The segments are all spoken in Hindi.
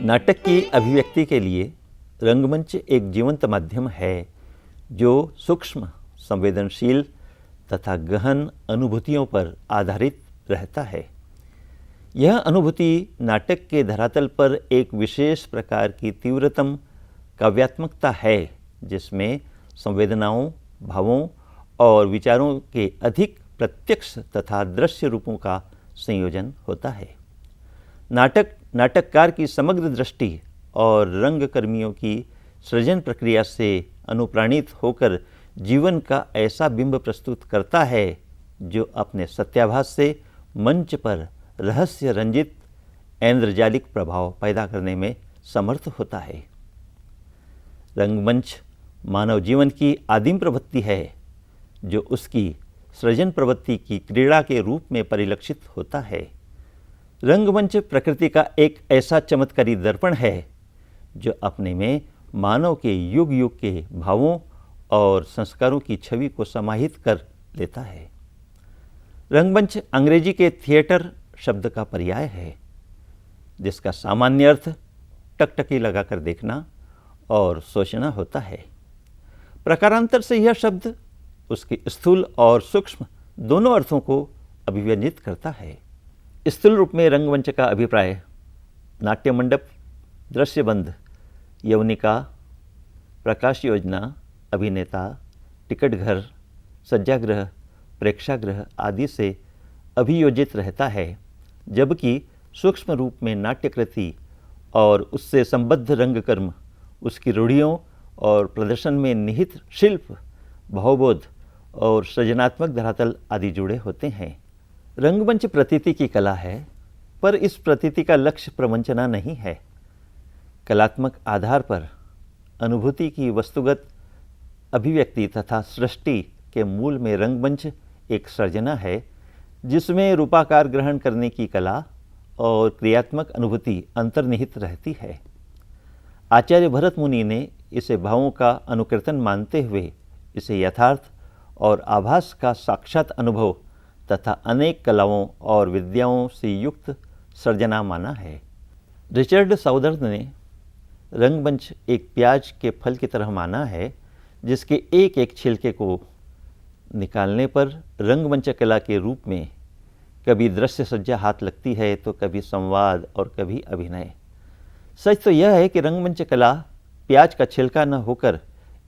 नाटक की अभिव्यक्ति के लिए रंगमंच एक जीवंत माध्यम है जो सूक्ष्म, संवेदनशील तथा गहन अनुभूतियों पर आधारित रहता है। यह अनुभूति नाटक के धरातल पर एक विशेष प्रकार की तीव्रतम काव्यात्मकता है, जिसमें संवेदनाओं, भावों और विचारों के अधिक प्रत्यक्ष तथा दृश्य रूपों का संयोजन होता है। नाटककार की समग्र दृष्टि और रंगकर्मियों की सृजन प्रक्रिया से अनुप्राणित होकर जीवन का ऐसा बिंब प्रस्तुत करता है जो अपने सत्याभास से मंच पर रहस्य रंजित ऐन्द्रजालिक प्रभाव पैदा करने में समर्थ होता है। रंगमंच मानव जीवन की आदिम प्रवृत्ति है जो उसकी सृजन प्रवृत्ति की क्रीड़ा के रूप में परिलक्षित होता है। रंगमंच प्रकृति का एक ऐसा चमत्कारी दर्पण है जो अपने में मानव के युग युग के भावों और संस्कारों की छवि को समाहित कर लेता है। रंगमंच अंग्रेजी के थिएटर शब्द का पर्याय है, जिसका सामान्य अर्थ टकटकी लगाकर देखना और सोचना होता है। प्रकारांतर से यह शब्द उसके स्थूल और सूक्ष्म दोनों अर्थों को अभिव्यंजित करता है। स्थूल रूप में रंगमंच का अभिप्राय नाट्य मंडप, दृश्यबंध, यवनिका, प्रकाश योजना, अभिनेता, टिकट घर, सज्जागृह, प्रेक्षागृह आदि से अभियोजित रहता है, जबकि सूक्ष्म रूप में नाट्यकृति और उससे संबद्ध रंगकर्म, उसकी रूढ़ियों और प्रदर्शन में निहित शिल्प, भावबोध और सृजनात्मक धरातल आदि जुड़े होते हैं। रंगमंच प्रतीति की कला है, पर इस प्रतीति का लक्ष्य प्रवंचना नहीं है। कलात्मक आधार पर अनुभूति की वस्तुगत अभिव्यक्ति तथा सृष्टि के मूल में रंगमंच एक सर्जना है, जिसमें रूपाकार ग्रहण करने की कला और क्रियात्मक अनुभूति अंतर्निहित रहती है। आचार्य भरत मुनि ने इसे भावों का अनुकीर्तन मानते हुए इसे यथार्थ और आभास का साक्षात अनुभव तथा अनेक कलाओं और विद्याओं से युक्त सर्जना माना है। रिचर्ड साउदर्न ने रंगमंच एक प्याज के फल की तरह माना है, जिसके एक एक छिलके को निकालने पर रंगमंच कला के रूप में कभी दृश्य सज्जा हाथ लगती है तो कभी संवाद और कभी अभिनय। सच तो यह है कि रंगमंच कला प्याज का छिलका न होकर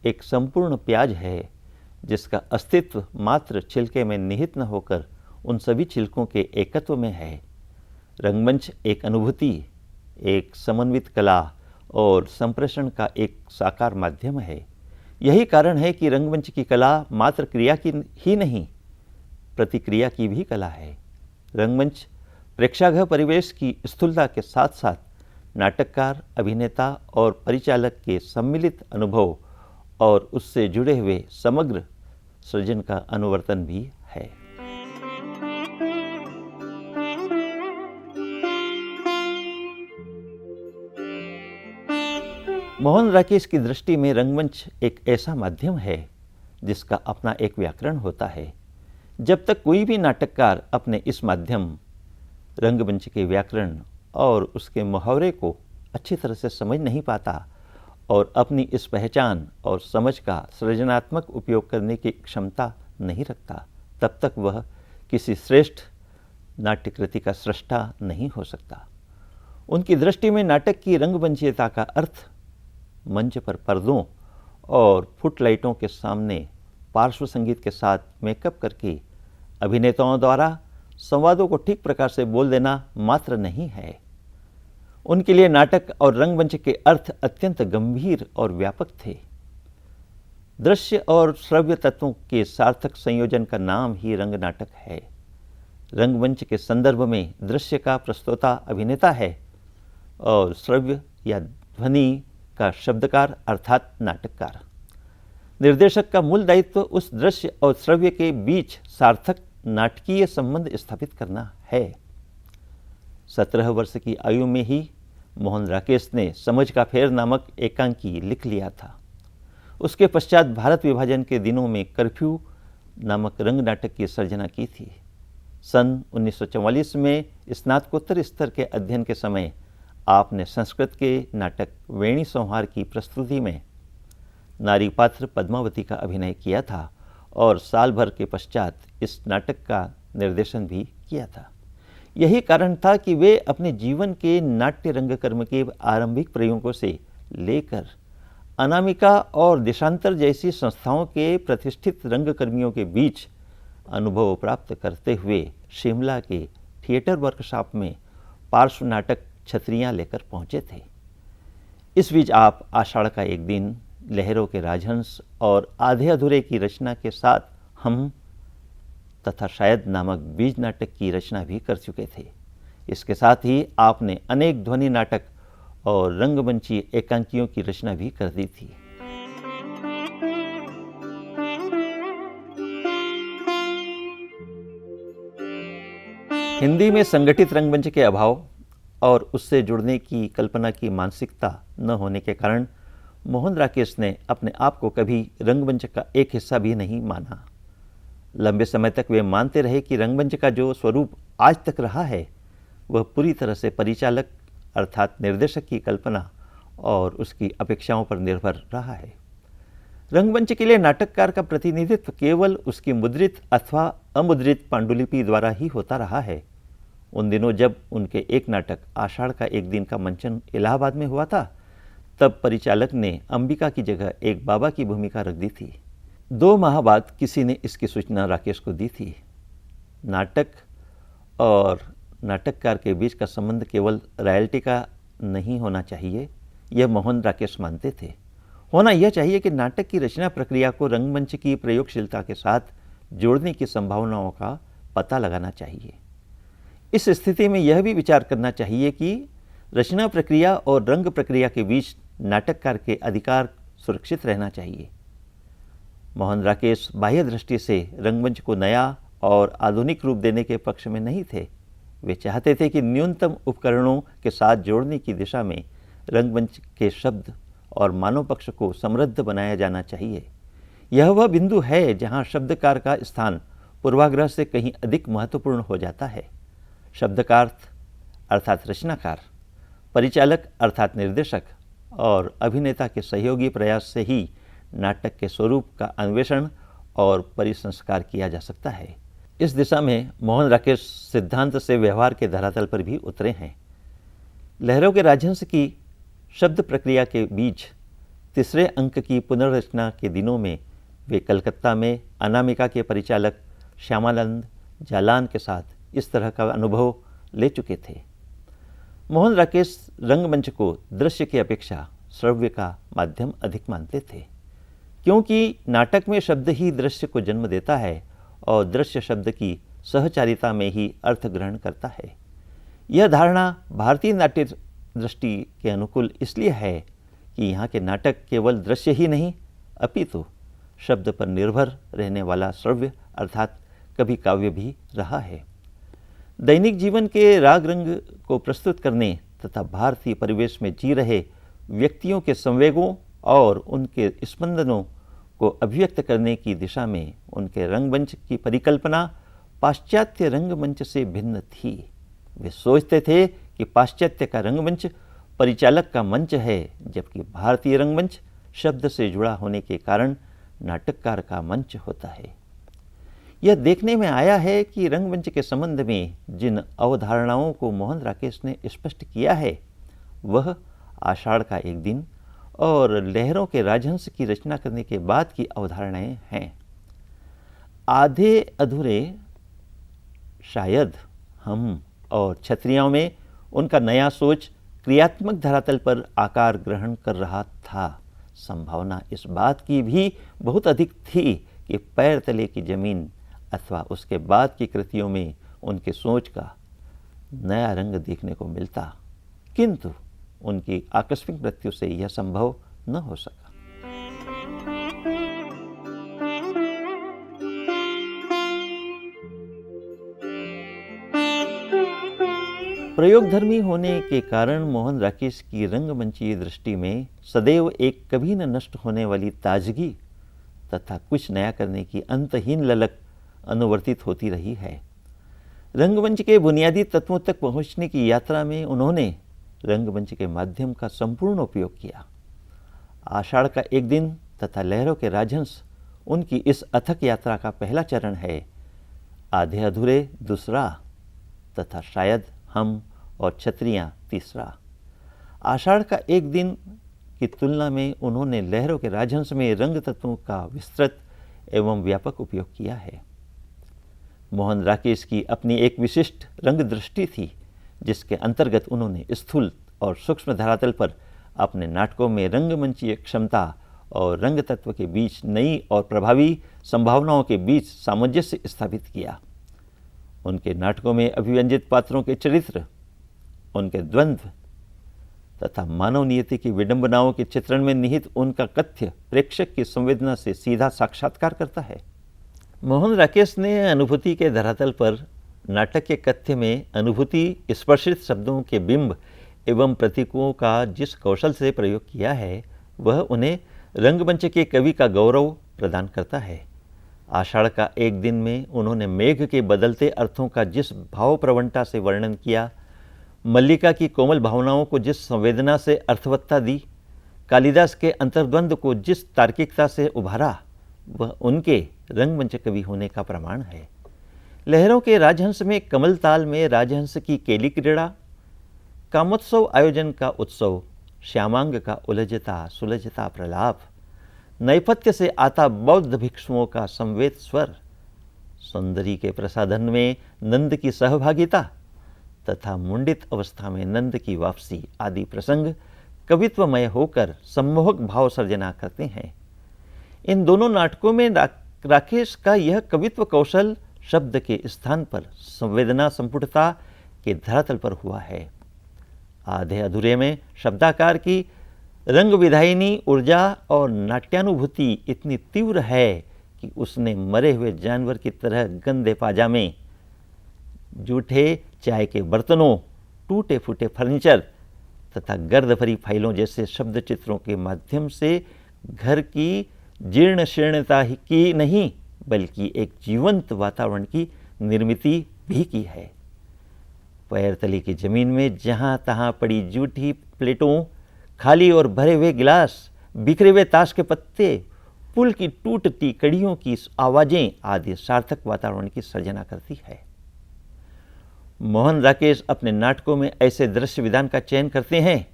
एक संपूर्ण प्याज है, जिसका अस्तित्व मात्र छिलके में निहित न होकर उन सभी छिलकों के एकत्व में है। रंगमंच एक अनुभूति, एक समन्वित कला और संप्रेषण का एक साकार माध्यम है। यही कारण है कि रंगमंच की कला मात्र क्रिया की ही नहीं, प्रतिक्रिया की भी कला है। रंगमंच प्रेक्षागृह परिवेश की स्थूलता के साथ साथ नाटककार, अभिनेता और परिचालक के सम्मिलित अनुभव और उससे जुड़े हुए समग्र सृजन का अनुवर्तन भी है। मोहन राकेश की दृष्टि में रंगमंच एक ऐसा माध्यम है जिसका अपना एक व्याकरण होता है। जब तक कोई भी नाटककार अपने इस माध्यम रंगमंच के व्याकरण और उसके मुहावरे को अच्छी तरह से समझ नहीं पाता और अपनी इस पहचान और समझ का सृजनात्मक उपयोग करने की क्षमता नहीं रखता, तब तक वह किसी श्रेष्ठ नाट्यकृति का सृष्टा नहीं हो सकता। उनकी दृष्टि में नाटक की रंगमंचीयता का अर्थ मंच पर पर्दों और फुटलाइटों के सामने पार्श्व संगीत के साथ मेकअप करके अभिनेताओं द्वारा संवादों को ठीक प्रकार से बोल देना मात्र नहीं है। उनके लिए नाटक और रंगमंच के अर्थ अत्यंत गंभीर और व्यापक थे। दृश्य और श्रव्य तत्वों के सार्थक संयोजन का नाम ही रंग नाटक है। रंगमंच के संदर्भ में दृश्य का प्रस्तोता अभिनेता है और श्रव्य या ध्वनि का शब्दकार अर्थात नाटककार। निर्देशक का मूल दायित्व उस दृश्य और श्रव्य के बीच सार्थक नाटकीय संबंध स्थापित करना है। 17 वर्ष की आयु में ही मोहन राकेश ने समझ का फेर नामक एकांकी लिख लिया था। उसके पश्चात भारत विभाजन के दिनों में कर्फ्यू नामक रंग नाटक की सर्जना की थी। सन 1944 में स्नातकोत्तर स्तर के अध्ययन के समय आपने संस्कृत के नाटक वेणी संहार की प्रस्तुति में नारी पात्र पद्मावती का अभिनय किया था और साल भर के पश्चात इस नाटक का निर्देशन भी किया था। यही कारण था कि वे अपने जीवन के नाट्य रंगकर्म के आरंभिक प्रयोगों से लेकर अनामिका और देशांतर जैसी संस्थाओं के प्रतिष्ठित रंगकर्मियों के बीच अनुभव प्राप्त करते हुए शिमला के थिएटर वर्कशॉप में पार्श्व नाटक छतरियाँ लेकर पहुँचे थे। इस बीच आप आषाढ़ का एक दिन, लहरों के राजहंस और आधे अधूरे की रचना के साथ हम तथा शायद नामक बीज नाटक की रचना भी कर चुके थे। इसके साथ ही आपने अनेक ध्वनि नाटक और रंगमंची एकांकियों की रचना भी कर दी थी। हिंदी में संगठित रंगमंच के अभाव और उससे जुड़ने की कल्पना की मानसिकता न होने के कारण मोहन राकेश ने अपने आप को कभी रंगमंच का एक हिस्सा भी नहीं माना। लंबे समय तक वे मानते रहे कि रंगमंच का जो स्वरूप आज तक रहा है वह पूरी तरह से परिचालक अर्थात निर्देशक की कल्पना और उसकी अपेक्षाओं पर निर्भर रहा है। रंगमंच के लिए नाटककार का प्रतिनिधित्व केवल उसकी मुद्रित अथवा अमुद्रित पांडुलिपि द्वारा ही होता रहा है। उन दिनों जब उनके एक नाटक आषाढ़ का एक दिन का मंचन इलाहाबाद में हुआ था, तब परिचालक ने अंबिका की जगह एक बाबा की भूमिका रख दी थी। 2 माह बाद किसी ने इसकी सूचना राकेश को दी थी। नाटक और नाटककार के बीच का संबंध केवल रॉयल्टी का नहीं होना चाहिए, यह मोहन राकेश मानते थे। होना यह चाहिए कि नाटक की रचना प्रक्रिया को रंगमंच की प्रयोगशीलता के साथ जोड़ने की संभावनाओं का पता लगाना चाहिए। इस स्थिति में यह भी विचार करना चाहिए कि रचना प्रक्रिया और रंग प्रक्रिया के बीच नाटककार के अधिकार सुरक्षित रहना चाहिए। मोहन राकेश बाह्य दृष्टि से रंगमंच को नया और आधुनिक रूप देने के पक्ष में नहीं थे। वे चाहते थे कि न्यूनतम उपकरणों के साथ जोड़ने की दिशा में रंगमंच के शब्द और मानव पक्ष को समृद्ध बनाया जाना चाहिए। यह वह बिंदु है जहां शब्दकार का स्थान पूर्वाग्रह से कहीं अधिक महत्वपूर्ण हो जाता है। शब्दकार अर्थात रचनाकार, परिचालक अर्थात निर्देशक और अभिनेता के सहयोगी प्रयास से ही नाटक के स्वरूप का अन्वेषण और परिसंस्कार किया जा सकता है। इस दिशा में मोहन राकेश सिद्धांत से व्यवहार के धरातल पर भी उतरे हैं। लहरों के राजहंस की शब्द प्रक्रिया के बीच तीसरे अंक की पुनर्रचना के दिनों में वे कलकत्ता में अनामिका के परिचालक श्यामानंद जालान के साथ इस तरह का अनुभव ले चुके थे। मोहन राकेश रंगमंच को दृश्य की अपेक्षा श्रव्य का माध्यम अधिक मानते थे, क्योंकि नाटक में शब्द ही दृश्य को जन्म देता है और दृश्य शब्द की सहचारिता में ही अर्थ ग्रहण करता है। यह धारणा भारतीय नाट्य दृष्टि के अनुकूल इसलिए है कि यहाँ के नाटक केवल दृश्य ही नहीं अपितु शब्द पर निर्भर रहने वाला श्रव्य अर्थात कभी काव्य भी रहा है। दैनिक जीवन के राग रंग को प्रस्तुत करने तथा भारतीय परिवेश में जी रहे व्यक्तियों के संवेगों और उनके स्पंदनों को अभिव्यक्त करने की दिशा में उनके रंगमंच की परिकल्पना पाश्चात्य रंगमंच से भिन्न थी। वे सोचते थे कि पाश्चात्य का रंगमंच परिचालक का मंच है, जबकि भारतीय रंगमंच शब्द से जुड़ा होने के कारण नाटककार का मंच होता है। यह देखने में आया है कि रंगमंच के संबंध में जिन अवधारणाओं को मोहन राकेश ने स्पष्ट किया है वह आषाढ़ का एक दिन और लहरों के राजहंस की रचना करने के बाद की अवधारणाएं हैं। आधे अधूरे, शायद, हम और छतरियाँ में उनका नया सोच क्रियात्मक धरातल पर आकार ग्रहण कर रहा था। संभावना इस बात की भी बहुत अधिक थी कि पैर तले की जमीन अथवा उसके बाद की कृतियों में उनके सोच का नया रंग देखने को मिलता, किंतु उनकी आकस्मिक मृत्यु से यह संभव न हो सका। प्रयोगधर्मी होने के कारण मोहन राकेश की रंगमंचीय दृष्टि में सदैव एक कभी न नष्ट होने वाली ताजगी तथा कुछ नया करने की अंतहीन ललक अनुवर्तित होती रही है। रंगमंच के बुनियादी तत्वों तक पहुंचने की यात्रा में उन्होंने रंगमंच के माध्यम का संपूर्ण उपयोग किया। आषाढ़ का एक दिन तथा लहरों के राजहंस उनकी इस अथक यात्रा का पहला चरण है। आधे अधूरे दूसरा तथा शायद हम और छतरियां तीसरा। आषाढ़ का एक दिन की तुलना में उन्होंने लहरों के राजहंस में रंग तत्वों का विस्तृत एवं व्यापक उपयोग किया है। मोहन राकेश की अपनी एक विशिष्ट रंग दृष्टि थी, जिसके अंतर्गत उन्होंने स्थूल और सूक्ष्म धरातल पर अपने नाटकों में रंगमंचीय क्षमता और रंग तत्व के बीच नई और प्रभावी संभावनाओं के बीच सामंजस्य स्थापित किया। उनके नाटकों में अभिव्यंजित पात्रों के चरित्र, उनके द्वंद्व तथा मानव नियति की विडंबनाओं के चित्रण में निहित उनका कथ्य प्रेक्षक की संवेदना से सीधा साक्षात्कार करता है। मोहन राकेश ने अनुभूति के धरातल पर नाटक के कथ्य में अनुभूति स्पर्शित शब्दों के बिंब एवं प्रतीकों का जिस कौशल से प्रयोग किया है, वह उन्हें रंगमंच के कवि का गौरव प्रदान करता है। आषाढ़ का एक दिन में उन्होंने मेघ के बदलते अर्थों का जिस भाव प्रवणता से वर्णन किया, मल्लिका की कोमल भावनाओं को जिस संवेदना से अर्थवत्ता दी, कालिदास के अंतर्द्वंद को जिस तार्किकता से उभारा, वह उनके रंगमंच कवि होने का प्रमाण है। लहरों के राजहंस में कमल ताल में राजहंस की केली क्रीड़ा, कामोत्सव आयोजन का उत्सव, श्यामांग का उलझता सुलझता प्रलाप, नैपथ्य से आता बौद्ध भिक्षुओं का संवेद स्वर, सुंदरी के प्रसाधन में नंद की सहभागिता तथा मुंडित अवस्था में नंद की वापसी आदि प्रसंग कवित्वमय होकर सम्मोहक भाव सर्जना करते हैं। इन दोनों नाटकों में राकेश का यह कवित्व कौशल शब्द के स्थान पर संवेदना संपुटता के धरातल पर हुआ है। आधे अधूरे में शब्दाकार की रंग विधायिनी ऊर्जा और नाट्यानुभूति इतनी तीव्र है कि उसने मरे हुए जानवर की तरह गंदे पाजामे, जूठे चाय के बर्तनों, टूटे फूटे फर्नीचर तथा गर्द भरी फाइलों जैसे शब्द चित्रों के माध्यम से घर की जीर्ण शीर्णता की नहीं बल्कि एक जीवंत वातावरण की निर्मित भी की है। पैर तले की जमीन में जहां तहां पड़ी जूठी प्लेटों, खाली और भरे हुए गिलास, बिखरे हुए ताश के पत्ते, पुल की टूटती कड़ियों की आवाजें आदि सार्थक वातावरण की सर्जना करती है। मोहन राकेश अपने नाटकों में ऐसे दृश्य विधान का चयन करते हैं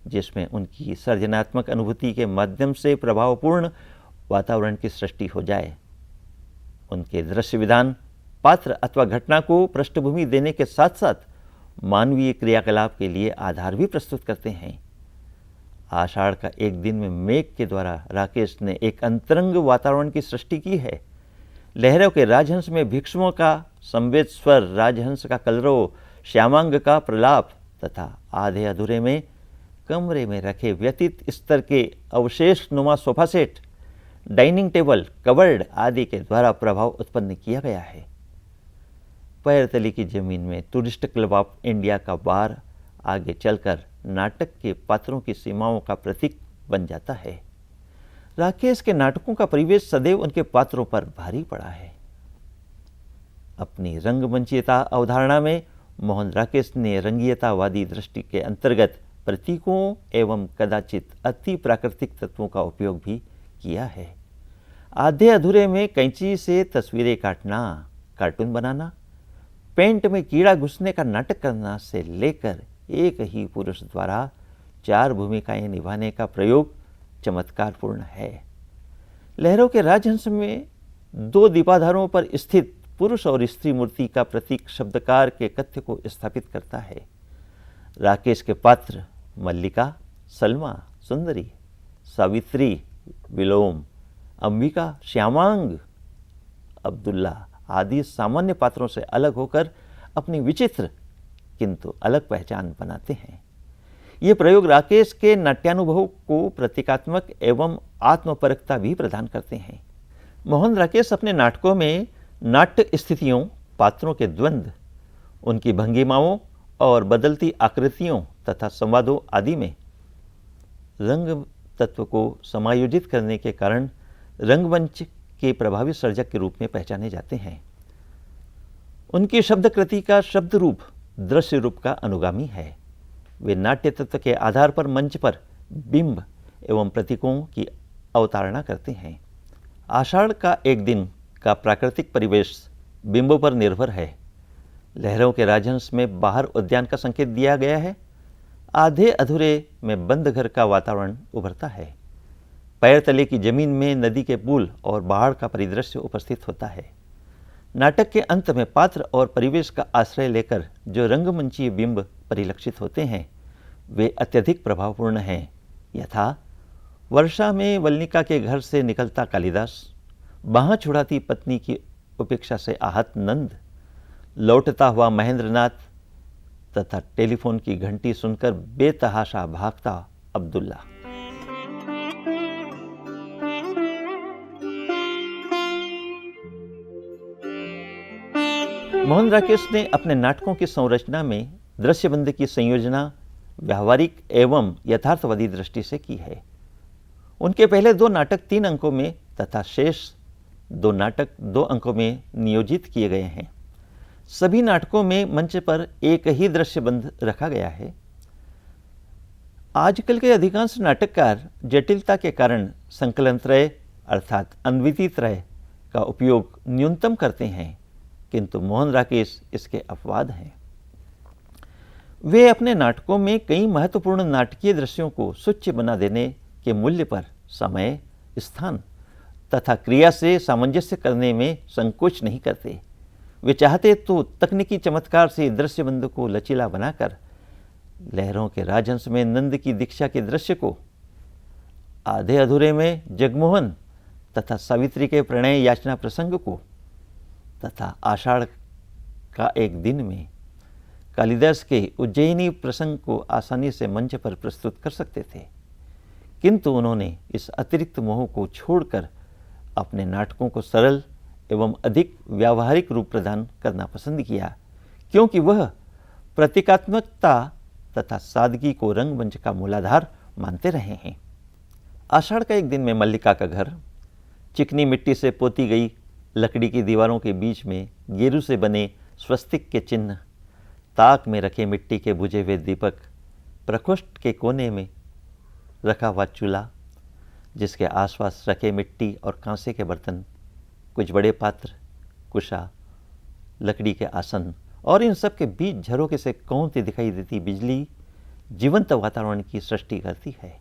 जिसमें उनकी सर्जनात्मक अनुभूति के माध्यम से प्रभावपूर्ण वातावरण की सृष्टि हो जाए। उनके दृश्य विधान पात्र अथवा घटना को पृष्ठभूमि देने के साथ साथ मानवीय क्रियाकलाप के लिए आधार भी प्रस्तुत करते हैं। आषाढ़ का एक दिन में मेघ के द्वारा राकेश ने एक अंतरंग वातावरण की सृष्टि की है। लहरों के राजहंस में भिक्षुओं का संवेद स्वर, राजहंस का कलरव, श्यामांग का प्रलाप तथा आधे अधूरे में कमरे में रखे व्यतीत स्तर के अवशेष नुमा sofa set, dining table, cupboard आदि के द्वारा प्रभाव उत्पन्न किया गया है। पैर तले की जमीन में टूरिस्ट क्लब ऑफ इंडिया का बार आगे चलकर नाटक के पात्रों की सीमाओं का प्रतीक बन जाता है। राकेश के नाटकों का परिवेश सदैव उनके पात्रों पर भारी पड़ा है। अपनी रंगमंचीयता अवधारणा में मोहन राकेश ने रंगीयतावादी दृष्टि के अंतर्गत प्रतीकों एवं कदाचित अति प्राकृतिक तत्वों का उपयोग भी किया है। आधे अधूरे में कैंची से तस्वीरें काटना, कार्टून बनाना, पेंट में कीड़ा घुसने का नाटक करना से लेकर एक ही पुरुष द्वारा 4 भूमिकाएं निभाने का प्रयोग चमत्कारपूर्ण है। लहरों के राजहंस में 2 दीपाधारों पर स्थित पुरुष और स्त्री मूर्ति का प्रतीक शब्दकार के कथ्य को स्थापित करता है। राकेश के पात्र मल्लिका, सलमा, सुंदरी, सावित्री, विलोम, अंबिका, श्यामांग, अब्दुल्ला आदि सामान्य पात्रों से अलग होकर अपनी विचित्र किंतु अलग पहचान बनाते हैं। ये प्रयोग राकेश के नाट्यानुभव को प्रतीकात्मक एवं आत्मपरकता भी प्रदान करते हैं। मोहन राकेश अपने नाटकों में नाट्य स्थितियों, पात्रों के द्वंद्व, उनकी भंगिमाओं और बदलती आकृतियों तथा संवादों आदि में रंग तत्व को समायोजित करने के कारण रंगमंच के प्रभावी सर्जक के रूप में पहचाने जाते हैं। उनकी शब्द कृति का शब्द रूप दृश्य रूप का अनुगामी है। वे नाट्य तत्व के आधार पर मंच पर बिंब एवं प्रतीकों की अवतारणा करते हैं। आषाढ़ का एक दिन का प्राकृतिक परिवेश बिंबों पर निर्भर है। लहरों के राजहंस में बाहर उद्यान का संकेत दिया गया है। आधे अधूरे में बंद घर का वातावरण उभरता है। पैर तले की जमीन में नदी के पुल और बाढ़ का परिदृश्य उपस्थित होता है। नाटक के अंत में पात्र और परिवेश का आश्रय लेकर जो रंगमंचीय बिंब परिलक्षित होते हैं वे अत्यधिक प्रभावपूर्ण हैं। यथा वर्षा में वल्लिका के घर से निकलता कालिदास, बाँह छुड़ाती पत्नी की उपेक्षा से आहत नंद, लौटता हुआ महेंद्रनाथ तथा टेलीफोन की घंटी सुनकर बेतहाशा भागता अब्दुल्ला। मोहन राकेश ने अपने नाटकों की संरचना में दृश्यबंद की संयोजना व्यावहारिक एवं यथार्थवादी दृष्टि से की है। उनके पहले 2 नाटक 3 अंकों में तथा शेष 2 नाटक 2 अंकों में नियोजित किए गए हैं। सभी नाटकों में मंच पर एक ही दृश्यबंध रखा गया है। आजकल के अधिकांश नाटककार जटिलता के कारण संकलन त्रय अर्थात अद्वितीय त्रय का उपयोग न्यूनतम करते हैं, किंतु मोहन राकेश इसके अपवाद हैं। वे अपने नाटकों में कई महत्वपूर्ण नाटकीय दृश्यों को सूच्य बना देने के मूल्य पर समय, स्थान तथा क्रिया से सामंजस्य करने में संकोच नहीं करते। वे चाहते तो तकनीकी चमत्कार से दृश्यबंध को लचीला बनाकर लहरों के राजहंस में नंद की दीक्षा के दृश्य को, आधे अधूरे में जगमोहन तथा सावित्री के प्रणय याचना प्रसंग को तथा आषाढ़ का एक दिन में कालिदास के उज्जयिनी प्रसंग को आसानी से मंच पर प्रस्तुत कर सकते थे, किंतु उन्होंने इस अतिरिक्त मोह को छोड़कर अपने नाटकों को सरल एवं अधिक व्यावहारिक रूप प्रदान करना पसंद किया, क्योंकि वह प्रतीकात्मकता तथा सादगी को रंगमंच का मूलाधार मानते रहे हैं। आषाढ़ का एक दिन में मल्लिका का घर चिकनी मिट्टी से पोती गई लकड़ी की दीवारों के बीच में गेरू से बने स्वस्तिक के चिन्ह, ताक में रखे मिट्टी के बुझे हुए दीपक, प्रकोष्ठ के कोने में रखा हुआ चूल्हा जिसके आसपास रखे मिट्टी और कांसे के बर्तन, कुछ बड़े पात्र, कुशा, लकड़ी के आसन और इन सब के बीच झरोखे से कौंती दिखाई देती बिजली जीवंत वातावरण की सृष्टि करती है।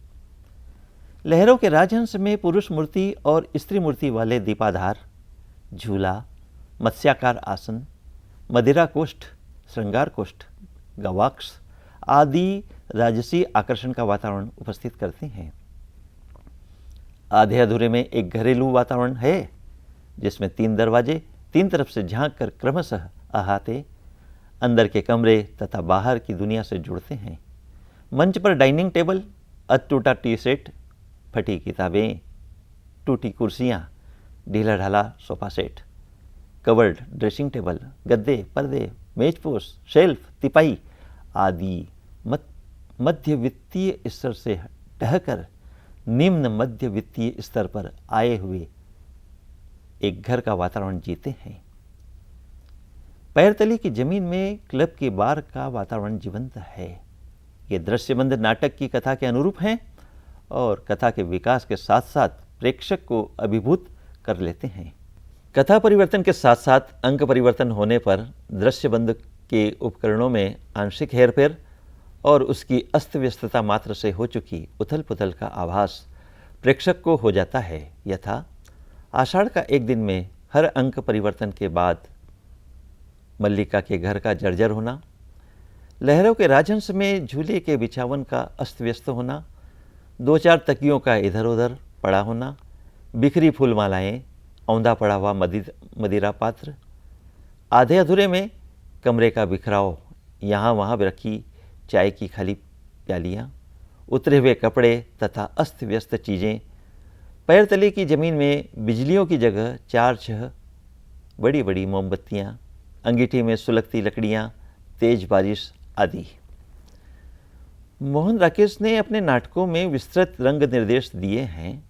लहरों के राजहंस में पुरुष मूर्ति और स्त्री मूर्ति वाले दीपाधार, झूला, मत्स्याकार आसन, मदिरा कोष्ठ, श्रृंगार कोष्ठ, गवाक्ष आदि राजसी आकर्षण का वातावरण उपस्थित करते हैं। आधे अधूरे में एक घरेलू वातावरण है जिसमें 3 दरवाजे 3 तरफ से झांक कर क्रमशः अहाते अंदर के कमरे तथा बाहर की दुनिया से जुड़ते हैं। मंच पर डाइनिंग टेबल, अटूटा टी सेट, फटी किताबें, टूटी कुर्सियां, ढीला ढाला sofa set, covered dressing table, गद्दे, पर्दे, मेजपोश, शेल्फ, तिपाई आदि मध्य वित्तीय स्तर से ढहकर निम्न मध्य वित्तीय स्तर पर आए हुए एक घर का वातावरण जीते हैं। पैरतली की जमीन में क्लब की बार का वातावरण जीवंत है। ये दृश्यबंध नाटक की कथा के अनुरूप हैं और कथा के विकास के साथ साथ प्रेक्षक को अभिभूत कर लेते हैं। कथा परिवर्तन के साथ साथ अंक परिवर्तन होने पर दृश्यबंध के उपकरणों में आंशिक हेरफेर और उसकी अस्त व्यस्तता मात्र से हो चुकी उथल पुथल का आभास प्रेक्षक को हो जाता है। यथा आषाढ़ का एक दिन में हर अंक परिवर्तन के बाद मल्लिका के घर का जर्जर होना, लहरों के राजहंस में झूले के बिछावन का अस्त व्यस्त होना, 2-4 तकियों का इधर उधर पड़ा होना, बिखरी फूलमालाएं, औंधा पड़ा हुआ मदिरा पात्र, आधे अधूरे में कमरे का बिखराव, यहाँ वहाँ रखी चाय की खाली प्यालियाँ, उतरे हुए कपड़े तथा अस्त व्यस्त चीज़ें, पैरतले की ज़मीन में बिजलियों की जगह 4-6 बड़ी बड़ी मोमबत्तियाँ, अंगीठी में सुलगती लकड़ियाँ, तेज बारिश आदि। मोहन राकेश ने अपने नाटकों में विस्तृत रंग निर्देश दिए हैं।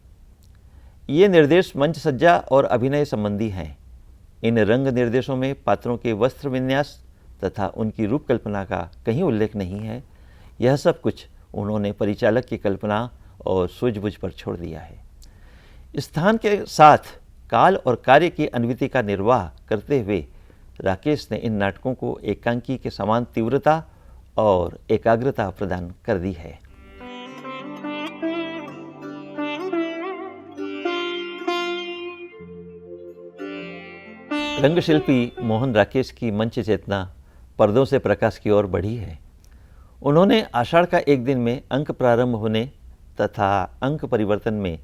ये निर्देश मंच सज्जा और अभिनय संबंधी हैं। इन रंग निर्देशों में पात्रों के वस्त्र विन्यास तथा उनकी रूप कल्पना का कहीं उल्लेख नहीं है। यह सब कुछ उन्होंने परिचालक की कल्पना और सूझबूझ पर छोड़ दिया है। स्थान के साथ काल और कार्य की अनुमिति का निर्वाह करते हुए राकेश ने इन नाटकों को एकांकी के समान तीव्रता और एकाग्रता प्रदान कर दी है। रंगशिल्पी मोहन राकेश की मंच चेतना पर्दों से प्रकाश की ओर बढ़ी है। उन्होंने आषाढ़ का एक दिन में अंक प्रारंभ होने तथा अंक परिवर्तन में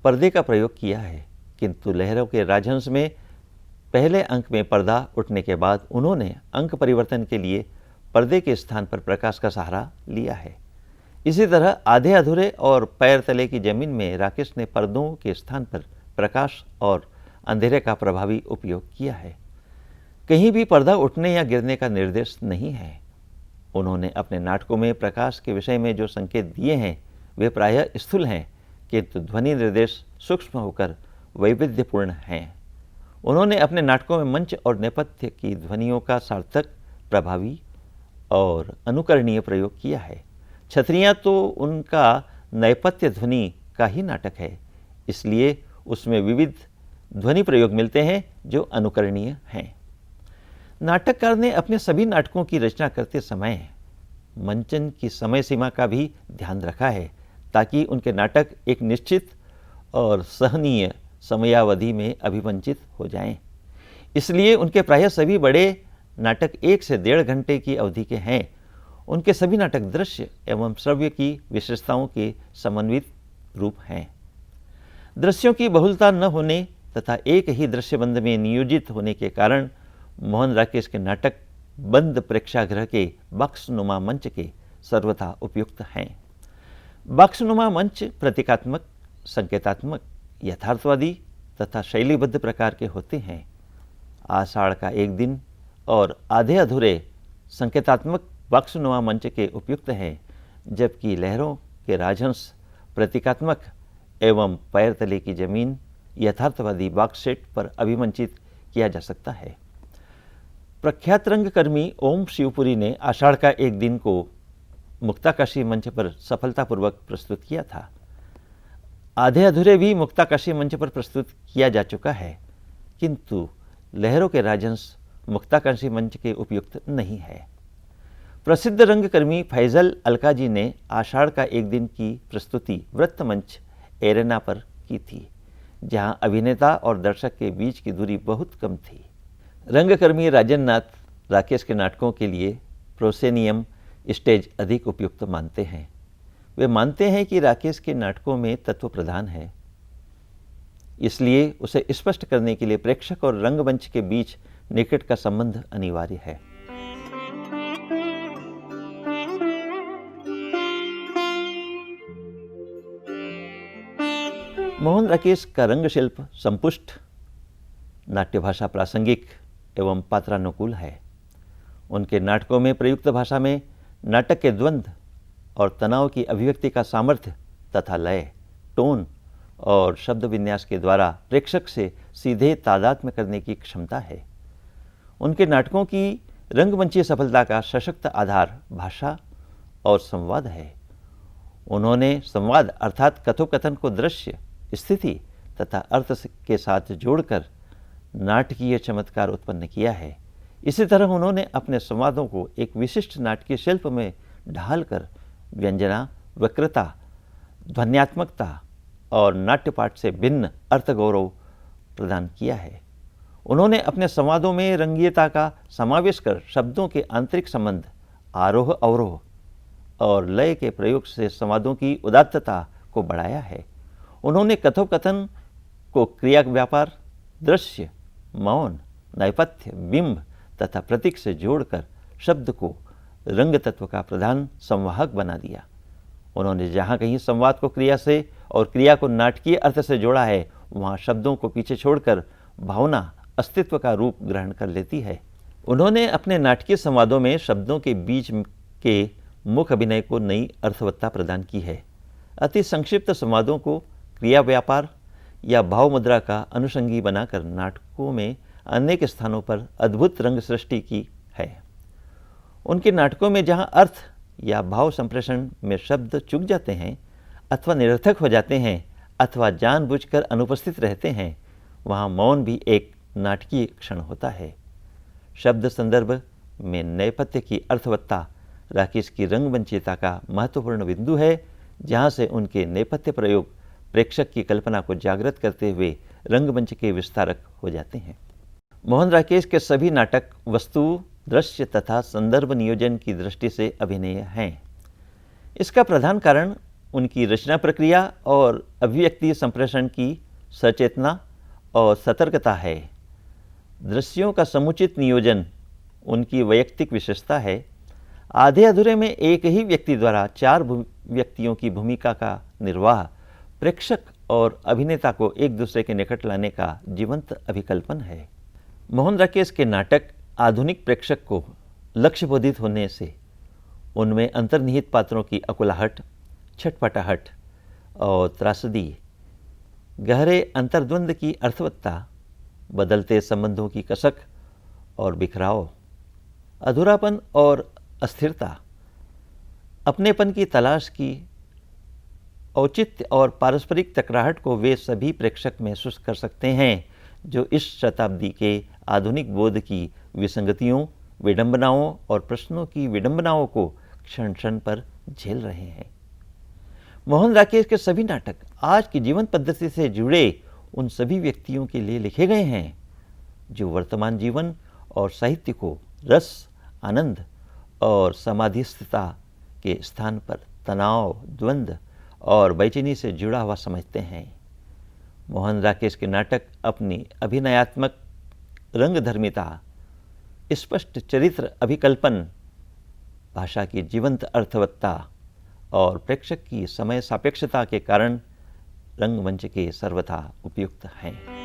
पर्दे का प्रयोग किया है, किंतु लहरों के राजहंस में पहले अंक में पर्दा उठने के बाद उन्होंने अंक परिवर्तन के लिए पर्दे के स्थान पर प्रकाश का सहारा लिया है। इसी तरह आधे अधूरे और पैर तले की जमीन में राकेश ने पर्दों के स्थान पर प्रकाश और अंधेरे का प्रभावी उपयोग किया है। कहीं भी पर्दा उठने या गिरने का निर्देश नहीं है। उन्होंने अपने नाटकों में प्रकाश के विषय में जो संकेत दिए हैं वे प्रायः स्थूल हैं, किंतु ध्वनि निर्देश सूक्ष्म होकर वैविध्यपूर्ण हैं। उन्होंने अपने नाटकों में मंच और नेपथ्य की ध्वनियों का सार्थक, प्रभावी और अनुकरणीय प्रयोग किया है। छतरियाँ तो उनका नेपथ्य ध्वनि का ही नाटक है, इसलिए उसमें विविध ध्वनि प्रयोग मिलते हैं जो अनुकरणीय हैं। नाटककार ने अपने सभी नाटकों की रचना करते समय मंचन की समय सीमा का भी ध्यान रखा है, ताकि उनके नाटक एक निश्चित और सहनीय समयावधि में अभिमंचित हो जाएं। इसलिए उनके प्रायः सभी बड़े नाटक 1 से 1.5 घंटे की अवधि के हैं। उनके सभी नाटक दृश्य एवं श्रव्य की विशेषताओं के समन्वित रूप हैं। दृश्यों की बहुलता न होने तथा एक ही दृश्यबंध में नियोजित होने के कारण मोहन राकेश के नाटक बंद प्रेक्षागृह के बक्सनुमा मंच के सर्वथा उपयुक्त हैं। बक्सनुमा मंच प्रतीकात्मक, संकेतात्मक, यथार्थवादी तथा शैलीबद्ध प्रकार के होते हैं। आषाढ़ का एक दिन और आधे अधूरे संकेतात्मक बक्सनुमा मंच के उपयुक्त हैं, जबकि लहरों के राजहंस प्रतीकात्मक एवं पैर तले की जमीन यथार्थवादी बॉक्स सेट पर अभिमंचित किया जा सकता है। प्रख्यात रंगकर्मी ओम शिवपुरी ने आषाढ़ का एक दिन को मुक्ताकाशी मंच पर सफलतापूर्वक प्रस्तुत किया था। आधे अधूरे भी मुक्ताकाशी मंच पर प्रस्तुत किया जा चुका है, किंतु लहरों के राजहंस मुक्ताकाशी मंच के उपयुक्त नहीं है। प्रसिद्ध रंगकर्मी फैजल अलकाजी ने आषाढ़ का एक दिन की प्रस्तुति वृत्त मंच एरेना पर की थी, जहां अभिनेता और दर्शक के बीच की दूरी बहुत कम थी। रंगकर्मी राजन नाथ राकेश के नाटकों के लिए प्रोसेनियम स्टेज अधिक उपयुक्त मानते हैं। वे मानते हैं कि राकेश के नाटकों में तत्व प्रधान है, इसलिए उसे स्पष्ट करने के लिए प्रेक्षक और रंगमंच के बीच निकट का संबंध अनिवार्य है। मोहन राकेश का रंगशिल्प संपुष्ट, नाट्य भाषा प्रासंगिक एवं पात्रानुकूल है। उनके नाटकों में प्रयुक्त भाषा में नाटक के द्वंद्व और तनाव की अभिव्यक्ति का सामर्थ्य तथा लय, टोन और शब्द विन्यास के द्वारा प्रेक्षक से सीधे तादात्म्य करने की क्षमता है। उनके नाटकों की रंगमंचीय सफलता का सशक्त आधार भाषा और संवाद है। उन्होंने संवाद अर्थात कथोकथन को दृश्य, स्थिति तथा अर्थ के साथ जोड़कर नाटकीय चमत्कार उत्पन्न किया है। इसी तरह उन्होंने अपने संवादों को एक विशिष्ट नाटकीय शिल्प में ढालकर व्यंजना, वक्रता, ध्वन्यात्मकता और नाट्यपाठ से भिन्न अर्थगौरव प्रदान किया है। उन्होंने अपने संवादों में रंगीयता का समावेश कर शब्दों के आंतरिक संबंध, आरोह अवरोह और लय के प्रयोग से संवादों की उदात्तता को बढ़ाया है। उन्होंने कथोकथन को क्रिया व्यापार, दृश्य, मौन, नेपथ्य, बिंब तथा प्रतीक से जोड़कर शब्द को रंग तत्व का प्रधान संवाहक बना दिया। उन्होंने जहाँ कहीं संवाद को क्रिया से और क्रिया को नाटकीय अर्थ से जोड़ा है, वहाँ शब्दों को पीछे छोड़कर भावना अस्तित्व का रूप ग्रहण कर लेती है। उन्होंने अपने नाटकीय संवादों में शब्दों के बीच के मुख अभिनय को नई अर्थवत्ता प्रदान की है। अति संक्षिप्त संवादों को क्रिया व्यापार या भाव मुद्रा का अनुषंगी बनाकर नाटकों में अनेक स्थानों पर अद्भुत रंग सृष्टि की है। उनके नाटकों में जहाँ अर्थ या भाव संप्रेषण में शब्द चूक जाते हैं अथवा निरर्थक हो जाते हैं अथवा जानबूझकर अनुपस्थित रहते हैं, वहाँ मौन भी एक नाटकीय क्षण होता है। शब्द संदर्भ में नेपथ्य की अर्थवत्ता राकेश की रंगमंचीयता का महत्वपूर्ण बिंदु है, जहाँ से उनके नेपथ्य प्रयोग प्रेक्षक की कल्पना को जागृत करते हुए रंगमंच के विस्तारक हो जाते हैं। मोहन राकेश के सभी नाटक वस्तु, दृश्य तथा संदर्भ नियोजन की दृष्टि से अभिनय हैं। इसका प्रधान कारण उनकी रचना प्रक्रिया और अभिव्यक्ति संप्रेषण की सचेतना और सतर्कता है। दृश्यों का समुचित नियोजन उनकी वैयक्तिक विशेषता है। आधे अधूरे में एक ही व्यक्ति द्वारा 4 व्यक्तियों की भूमिका का निर्वाह प्रेक्षक और अभिनेता को एक दूसरे के निकट लाने का जीवंत अभिकल्पन है। मोहन राकेश के नाटक आधुनिक प्रेक्षक को लक्ष्यबोधित होने से उनमें अंतर्निहित पात्रों की अकुलाहट, छटपटाहट और त्रासदी, गहरे अंतर्द्वंद की अर्थवत्ता, बदलते संबंधों की कसक और बिखराव, अधूरापन और अस्थिरता, अपनेपन की तलाश की औचित्य और पारस्परिक टकराहट को वे सभी प्रेक्षक महसूस कर सकते हैं जो इस शताब्दी के आधुनिक बोध की विसंगतियों, विडंबनाओं और प्रश्नों की विडंबनाओं को क्षण क्षण पर झेल रहे हैं। मोहन राकेश के सभी नाटक आज की जीवन पद्धति से जुड़े उन सभी व्यक्तियों के लिए लिखे गए हैं जो वर्तमान जीवन और साहित्य को रस, आनंद और समाधिस्थता के स्थान पर तनाव, द्वंद्व और बेचैनी से जुड़ा हुआ समझते हैं। मोहन राकेश के नाटक अपनी अभिनयात्मक रंगधर्मिता, स्पष्ट चरित्र अभिकल्पन, भाषा की जीवंत अर्थवत्ता और प्रेक्षक की समय सापेक्षता के कारण रंगमंच के सर्वथा उपयुक्त हैं।